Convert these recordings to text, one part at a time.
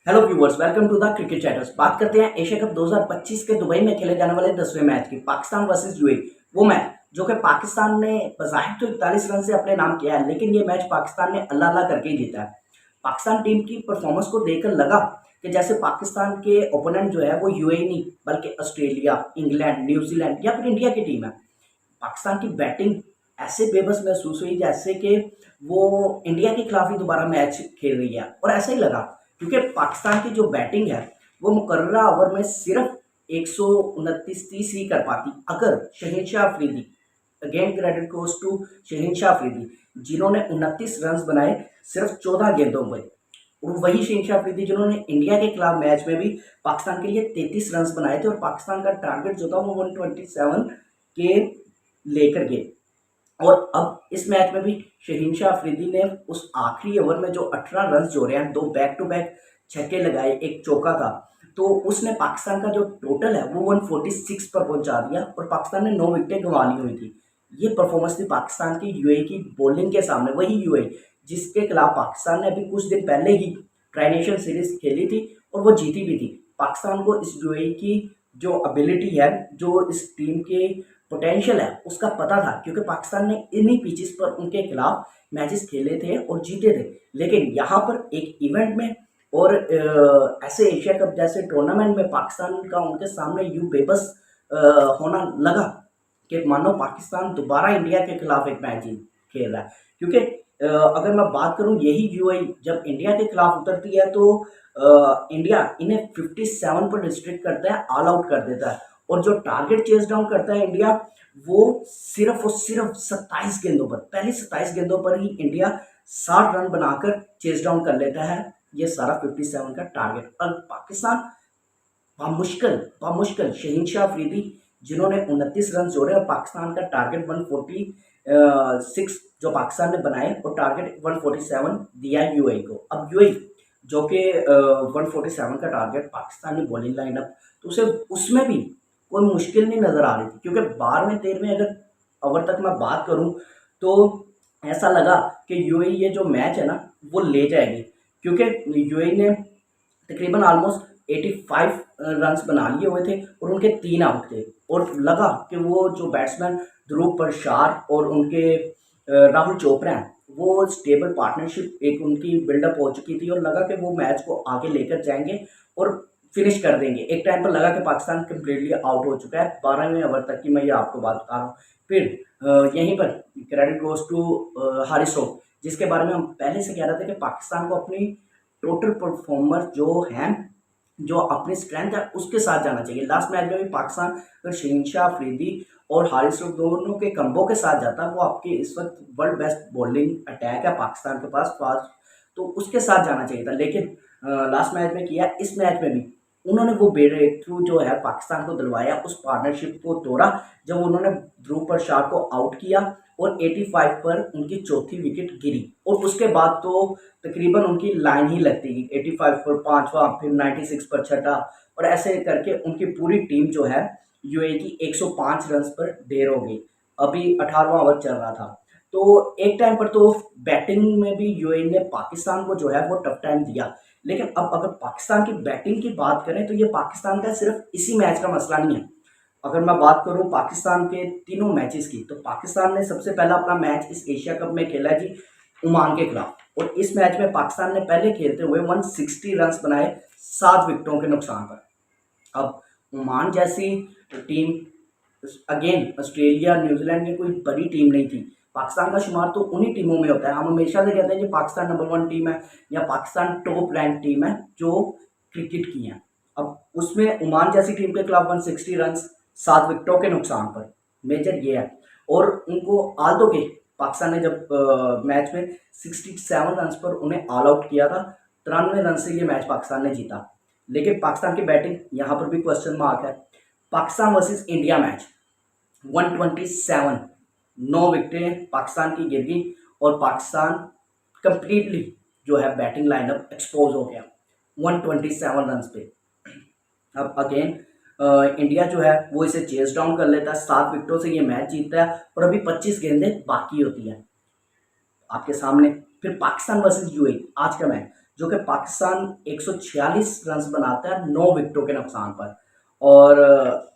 Hello viewers, welcome to the cricket chatters. बात करते हैं एशिया कप 2025 के दुबई में खेले जाने वाले 10वें मैच की, पाकिस्तान वर्सेस यूएई। वो मैच जो कि पाकिस्तान ने बज़ाहिर तो 41 रन से अपने नाम किया है, लेकिन ये मैच पाकिस्तान ने अल्लाह अल्लाह करके ही जीता है। पाकिस्तान टीम की परफॉर्मेंस को देखकर लगा कि जैसे पाकिस्तान के ओपोनेंट जो है वो यूएई नहीं बल्कि ऑस्ट्रेलिया, इंग्लैंड, न्यूजीलैंड या फिर इंडिया की टीम है। पाकिस्तान की बैटिंग ऐसे बेबस महसूस हुई जैसे कि वो इंडिया के खिलाफ ही दोबारा मैच खेल रही है, और ऐसा ही लगा क्योंकि पाकिस्तान की जो बैटिंग है वो मुकर्ररा ओवर में सिर्फ 129-30 ही कर पाती अगर Shaheen Shah Afridi, again credit goes to Shaheen Shah Afridi, जिन्होंने 29 रन बनाए सिर्फ 14 गेंदों में। और वही शहीनशाह अफरीदी जिन्होंने इंडिया के खिलाफ मैच में भी पाकिस्तान के लिए 33 रन बनाए थे, और पाकिस्तान का टारगेट जो था वो 127 के लेकर गए। और अब इस मैच में भी शहीनशाह अफरीदी ने उस आखिरी ओवर में जो 18 रन जोड़े हैं, 2 बैक टू बैक छक्के लगाए, एक चौका था, तो उसने पाकिस्तान का जो टोटल है वो 146 पर पहुंचा दिया, और पाकिस्तान ने 9 विकेटें गंवा ली हुई थी। ये परफॉर्मेंस थी पाकिस्तान की यूएई की बॉलिंग के सामने। वही यूएई जिसके खिलाफ पाकिस्तान ने अभी कुछ दिन पहले ही ट्राई नेशन सीरीज खेली थी और वो जीती भी थी। पाकिस्तान को इस यूएई की जो एबिलिटी है, जो इस टीम के पोटेंशियल है, उसका पता था, क्योंकि पाकिस्तान ने इन्हीं पिचेस पर उनके खिलाफ मैचेस खेले थे और जीते थे। लेकिन यहाँ पर एक इवेंट में और ऐसे एशिया कप जैसे टूर्नामेंट में पाकिस्तान का उनके सामने यूं बेबस होना लगा कि मानो पाकिस्तान दोबारा इंडिया के खिलाफ एक मैच खेल रहा है। क्योंकि अगर मैं बात करूं, यही यूएई जब इंडिया के खिलाफ उतरती है तो इंडिया इन्हें 57 पर रिस्ट्रिक्ट करता है, ऑल आउट कर देता है, और जो टारगेट चेस डाउन करता है इंडिया, वो सिर्फ और सिर्फ 27 गेंदों पर, पहली 27 गेंदों पर ही इंडिया 60 रन बनाकर चेस डाउन कर लेता है ये सारा 57 का टारगेट। और पाकिस्तान बामुश्किल शहीनशाह अफरीदी जिन्होंने 29 रन जोड़े, और पाकिस्तान का टारगेट 146 जो पाकिस्तान ने बनाए, और टारगेट 147 दिया यूएई को। अब यूएई जो कि 147 का टारगेट पाकिस्तानी बॉलिंग लाइनअप, तो उसे उसमें भी कोई मुश्किल नहीं नज़र आ रही थी, क्योंकि 12वें 13वें अगर ओवर तक मैं बात करूं तो ऐसा लगा कि यूएई ये जो मैच है ना वो ले जाएगी, क्योंकि यूएई ने तकरीबन ऑलमोस्ट 85 रन्स बना लिए हुए थे और उनके 3 आउट थे, और लगा कि वो जो बैट्समैन ध्रुव परशार और उनके राहुल चोपड़ा हैं, वो स्टेबल पार्टनरशिप एक उनकी बिल्डअप हो चुकी थी, और लगा कि वो मैच को आगे लेकर जाएंगे और फिनिश कर देंगे। एक टाइम पर लगा कि पाकिस्तान कम्प्लीटली आउट हो चुका है, 12वें ओवर तक की मैं ये आपको बात बता रहा हूँ। फिर यहीं पर credit goes to Haris Rauf, जिसके बारे में हम पहले से कह रहे थे कि पाकिस्तान को अपनी टोटल परफॉर्मर जो है, जो अपनी स्ट्रेंथ है, उसके साथ जाना चाहिए। लास्ट मैच में भी पाकिस्तान अगर शहीनशाह अफरीदी और हारिस राव दोनों के कंबो के साथ जाता, वो आपके इस वक्त वर्ल्ड बेस्ट बॉलिंग अटैक है पाकिस्तान के पास फास्ट, तो उसके साथ जाना चाहिए था। लेकिन लास्ट मैच में किया, इस मैच में भी उन्होंने वो ब्रेक थ्रू जो है पाकिस्तान को दिलवाया, उस पार्टनरशिप को तोड़ा जब उन्होंने ध्रुव परशार को आउट किया और 85 पर उनकी चौथी विकेट गिरी, और उसके बाद तो तकरीबन उनकी लाइन ही लगती गई, 85 पर पांचवा, फिर 96 पर छठा, और ऐसे करके उनकी पूरी टीम जो है यूएई की 105 रन पर ढेर हो गई। अभी 18वां ओवर चल रहा था, तो एक टाइम पर तो बैटिंग में भी यूएई ने पाकिस्तान को जो है वो टफ टाइम दिया। लेकिन अब अगर पाकिस्तान की बैटिंग की बात करें तो ये पाकिस्तान का सिर्फ इसी मैच का मसला नहीं है। अगर मैं बात करूं पाकिस्तान के तीनों मैचेस की, तो पाकिस्तान ने सबसे पहला अपना मैच इस एशिया कप में खेला जी ओमान के खिलाफ, और इस मैच में पाकिस्तान ने पहले खेलते हुए 160 रन बनाए 7 विकेटों के नुकसान पर। अब ओमान जैसी टीम, अगेन ऑस्ट्रेलिया, न्यूजीलैंड की कोई बड़ी टीम नहीं थी। पाकिस्तान का शुमार तो उन्हीं टीमों में होता है। हम हमेशा से कहते हैं कि पाकिस्तान नंबर 1 टीम है या पाकिस्तान टॉप रैंक टीम है जो क्रिकेट की है। अब उसमें ओमान जैसी टीम के खिलाफ 160 रन 7 विकेटों के नुकसान पर, मेजर ये है। और उनको आल दो के पाकिस्तान ने जब मैच में 67 रन पर उन्हें ऑल आउट किया था, 93 रन से ये मैच पाकिस्तान ने जीता। लेकिन पाकिस्तान की बैटिंग, यहाँ पर भी क्वेश्चन मार्क है। पाकिस्तान वर्सेस इंडिया मैच 127, 9 विकेटें पाकिस्तान की गिर गई, और पाकिस्तान कंप्लीटली जो है बैटिंग लाइनअप एक्सपोज हो गया 127 रन पे। अब अगेन इंडिया जो है वो इसे चेस डाउन कर लेता है, 7 विकेटों से ये मैच जीतता है, और अभी 25 गेंदें बाकी होती हैं आपके सामने। फिर पाकिस्तान वर्सेस यूएई आज का मैच, जो कि पाकिस्तान 146 रन बनाता है 9 विकेटों के नुकसान पर, और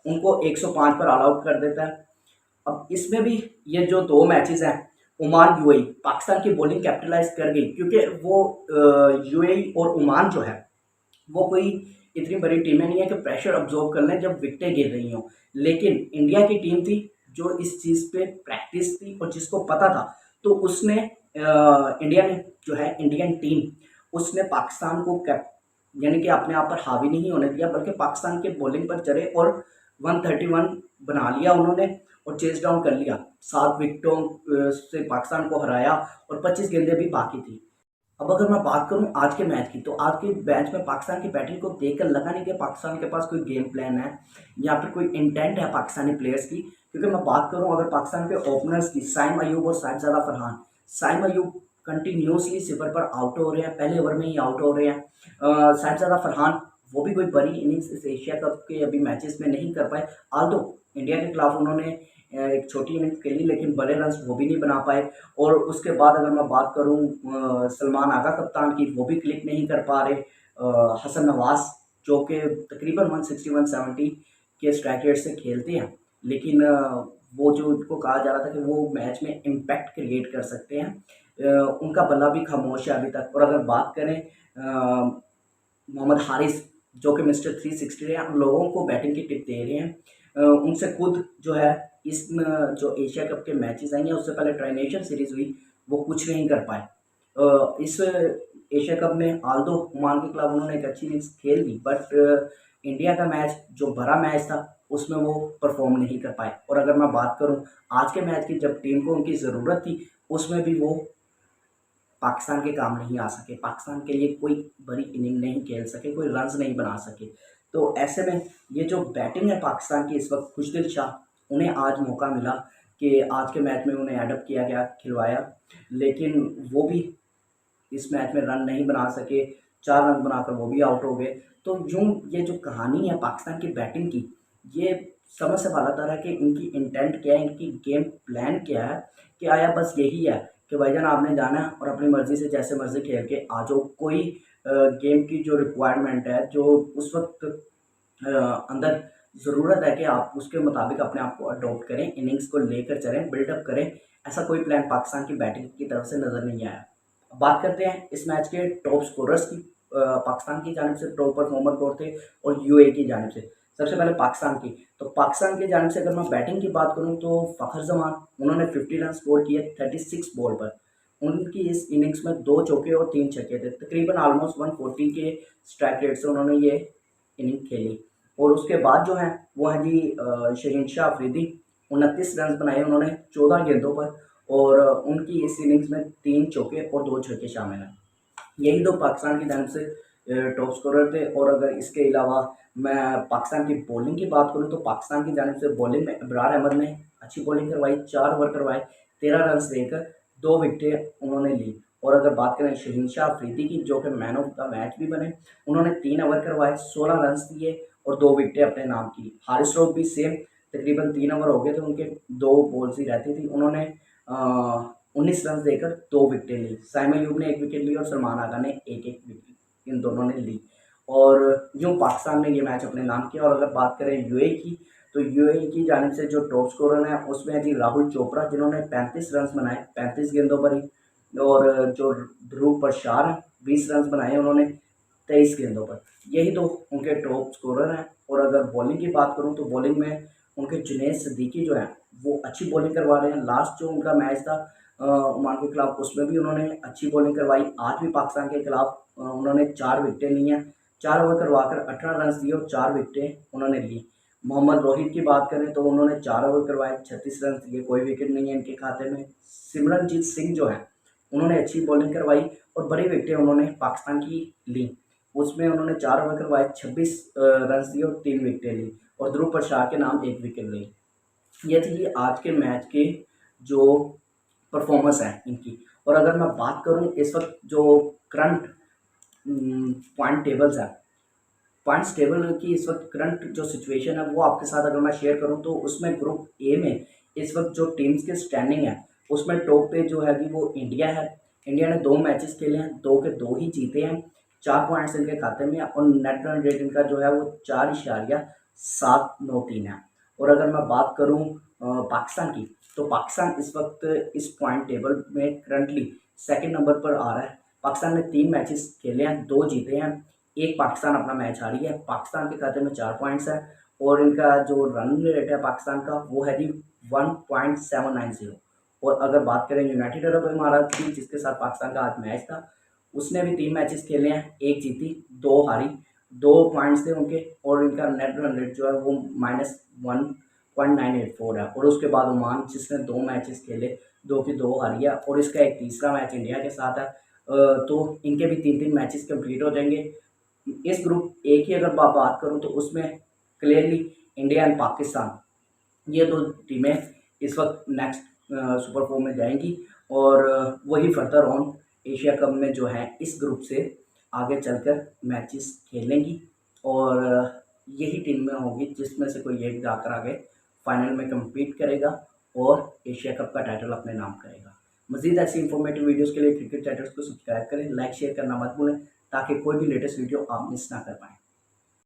उनको 105 पर ऑल आउट कर देता है। अब इसमें भी ये जो 2 मैचेस हैं, ओमान यूएई, पाकिस्तान की बॉलिंग कैपिटलाइज कर गई, क्योंकि वो यूएई और ओमान जो है वो कोई इतनी बड़ी टीमें नहीं है कि प्रेशर अब्जॉर्ब कर लें जब विकेटें गिर रही हों। लेकिन इंडिया की टीम थी जो इस चीज़ पे प्रैक्टिस थी और जिसको पता था, तो उसने इंडिया ने जो है इंडियन टीम, उसने पाकिस्तान को कैप यानी कि अपने आप पर हावी नहीं होने दिया, बल्कि पाकिस्तान के बॉलिंग पर चढ़े और 131 बना लिया उन्होंने और चेस डाउन कर लिया। 7 विकेटों से पाकिस्तान को हराया और 25 गेंदें भी बाकी थी। अब अगर मैं बात करूं आज के मैच की, तो आज के मैच में पाकिस्तान की बैटिंग को देखकर लगा नहीं कि पाकिस्तान के पास कोई गेम प्लान है या फिर कोई इंटेंट है पाकिस्तानी प्लेयर्स की। क्योंकि मैं बात करूं अगर पाकिस्तान के ओपनर्स की, साइम अयूब और साहिबजादा फरहान, साइम अयूब कंटिन्यूसली सिफर पर आउट हो रहे हैं, पहले ओवर में ही आउट हो रहे हैं। साहिबजादा फरहान वो भी कोई बड़ी इनिंग्स इस एशिया कप के अभी मैचेस में नहीं कर पाए, आल्दो इंडिया के खिलाफ उन्होंने एक छोटी इनिंग्स खेली, लेकिन बड़े रन वो भी नहीं बना पाए। और उसके बाद अगर मैं बात करूं सलमान आगा कप्तान की, वो भी क्लिक नहीं कर पा रहे। हसन नवाज जो कि तकरीबन 160-170 के स्ट्राइक रेट से खेलते हैं, लेकिन वो जो उनको कहा जा रहा था कि वो मैच में इम्पैक्ट क्रिएट कर सकते हैं, उनका बल्ला भी खामोश है अभी तक। और अगर बात करें मोहम्मद हारिस जो कि मिस्टर 360 हैं, उन लोगों को बैटिंग की टिप दे रहे हैं। उनसे खुद जो है इस जो एशिया कप के मैचेस आई हैं, उससे पहले ट्राई नेशन सीरीज हुई, वो कुछ नहीं कर पाए। इस एशिया कप में आल्दो ओमान के खिलाफ उन्होंने एक अच्छी इनिंग्स खेल दी, बट इंडिया का मैच जो बड़ा मैच था उसमें वो परफॉर्म नहीं कर पाए। और अगर मैं बात करूं आज के मैच की, जब टीम को उनकी ज़रूरत थी, उसमें भी वो पाकिस्तान के काम नहीं आ सके, पाकिस्तान के लिए कोई बड़ी इनिंग नहीं खेल सके, कोई रन्स नहीं बना सके। तो ऐसे में ये जो बैटिंग है पाकिस्तान की इस वक्त, खुशदिल शाह, उन्हें आज मौका मिला कि आज के मैच में उन्हें एडअप किया गया, खिलवाया, लेकिन वो भी इस मैच में रन नहीं बना सके, 4 रन बनाकर वो भी आउट हो गए। तो यूँ ये जो कहानी है पाकिस्तान की बैटिंग की, ये समझ से बाहर है कि इनकी इंटेंट क्या है, इनकी गेम प्लान क्या है, कि आया बस यही है कि भाईजान आपने जाना है और अपनी मर्ज़ी से जैसे मर्ज़ी खेल के आ जाओ। कोई गेम की जो रिक्वायरमेंट है, जो उस वक़्त अंदर ज़रूरत है कि आप उसके मुताबिक अपने आप को अडॉप्ट करें, इनिंग्स को लेकर चलें, बिल्डअप करें, ऐसा कोई प्लान पाकिस्तान की बैटिंग की तरफ से नज़र नहीं आया। बात करते हैं इस मैच के टॉप स्कोरर्स की। पाकिस्तान की जानिब से टॉप परफॉर्मर कौन थे और यूएई की जानिब से। सबसे पहले पाकिस्तान की, तो पाकिस्तान की जानिब से अगर मैं बैटिंग की बात करूं तो फ़खर जमान, उन्होंने 50 रन स्कोर किए 36 बॉल पर। उनकी इस इनिंग्स में 2 चौके और 3 छक्के थे, तकरीबन ऑलमोस्ट 140 के स्ट्राइक रेट से उन्होंने ये इनिंग खेली। और उसके बाद जो है वो है जी शहीनशाह अफरीदी, 29 रन बनाए उन्होंने 14 गेंदों पर, और उनकी इस इनिंग्स में 3 चौके और 2 छक्के शामिल हैं। यही तो पाकिस्तान की जानिब से टॉप स्कोरर थे। और अगर इसके अलावा मैं पाकिस्तान की बॉलिंग की बात करूं, तो पाकिस्तान की जानिब से बॉलिंग में इब्रार अहमद ने अच्छी बॉलिंग करवाई, 4 ओवर करवाए, 13 रन देकर 2 विकेटें उन्होंने ली। और अगर बात करें शहीनशाह अफरीदी की, जो कि मैन ऑफ द मैच भी बने, उन्होंने 3 ओवर करवाए, 16 रन दिए और 2 विकेटें अपने नाम की। हारिस रऊफ भी सेम, तकरीबन 3 ओवर हो गए थे उनके, 2 बॉल्स ही रहती थी, उन्होंने 19 रन देकर 2 विकेटें ली। साइम अयूब ने 1 विकेट ली और सलमान आगा ने 1-1 विकेट इन दोनों ने ली। और यूँ पाकिस्तान ने ये मैच अपने नाम किया। और अगर बात करें यूएई की, तो यूएई की जानिब से जो टॉप स्कोरर हैं उसमें है जी राहुल चोपड़ा, जिन्होंने 35 रन बनाए 35 गेंदों पर ही। और जो ध्रुव प्रसाद हैं, 20 रन बनाए उन्होंने 23 गेंदों पर। यही तो उनके टॉप स्कोरर हैं। और अगर बॉलिंग की बात करूं तो बॉलिंग में उनके जुनैद सिद्दीकी जो हैं वो अच्छी बॉलिंग करवा रहे हैं। लास्ट जो उनका मैच था ओमान के खिलाफ, उसमें भी उन्होंने अच्छी बॉलिंग करवाई। आज भी पाकिस्तान के खिलाफ उन्होंने 4 विकेटें ली हैं, 4 ओवर करवाकर 18 रन दिए और 4 विकेटें उन्होंने ली। मोहम्मद रोहित की बात करें तो उन्होंने 4 ओवर करवाए, 36 रन दिए, कोई विकेट नहीं है इनके खाते में। सिमरनजीत सिंह जो है उन्होंने अच्छी बॉलिंग करवाई और बड़ी विकेटें उन्होंने पाकिस्तान की ली। उसमें उन्होंने 4 ओवर करवाए, 26 रन दिए और 3 विकेटें ली, और ध्रुव प्रसाद के नाम 1 विकेट ली। ये थी आज के मैच के जो परफॉर्मेंस है इनकी। और अगर मैं बात करूं इस वक्त जो करंट पॉइंट टेबल्स है, पॉइंट्स टेबल की इस वक्त करंट जो सिचुएशन है वो आपके साथ अगर मैं शेयर करूं, तो उसमें ग्रुप ए में इस वक्त जो टीम्स के स्टैंडिंग है, उसमें टॉप पे जो है कि वो इंडिया है, इंडिया ने 2 मैचेस खेले हैं, 2 के 2 ही जीते हैं, 4 पॉइंट्स इनके खाते में है और नेट रन रेट इनका जो है वो 4.793 है। और अगर मैं बात करूँ पाकिस्तान की, तो पाकिस्तान इस वक्त इस पॉइंट टेबल में करंटली सेकंड नंबर पर आ रहा है। पाकिस्तान ने 3 मैचेस खेले हैं, 2 जीते हैं, 1 पाकिस्तान अपना मैच हारी है। पाकिस्तान के खाते में 4 पॉइंट्स है और इनका जो रन रेट है पाकिस्तान का वो है जी 1.790। और अगर बात करें यूनाइटेड अरब इमारात की, जिसके साथ पाकिस्तान का आज मैच था, उसने भी 3 मैचेस खेले हैं, 1 जीती 2 हारी, 2 पॉइंट्स थे उनके और इनका नेट रन रेट जो है वो -1.984 है। और उसके बाद ओमान, जिसने 2 मैचेस खेले, 2 की 2 हारी है और इसका एक तीसरा मैच इंडिया के साथ है। तो इनके भी 3-3 मैचेस कंप्लीट हो जाएंगे। इस ग्रुप ए की अगर बात करूँ तो उसमें क्लियरली इंडिया एंड पाकिस्तान, ये 2 टीमें इस वक्त नेक्स्ट सुपर 4 में जाएंगी और वही फर्दर ऑन एशिया कप में जो है इस ग्रुप से आगे चलकर मैचेस खेलेंगी और यही टीम में होगी जिसमें से कोई एक जाकर आगे फाइनल में कम्पीट करेगा और एशिया कप का टाइटल अपने नाम करेगा। मज़ीद ऐसी इंफॉर्मेटिव वीडियोज़ के लिए क्रिकेट चैटर्स को सब्सक्राइब करें, लाइक शेयर करना मत भूलें ताकि कोई भी लेटेस्ट वीडियो आप मिस ना कर पाएँ।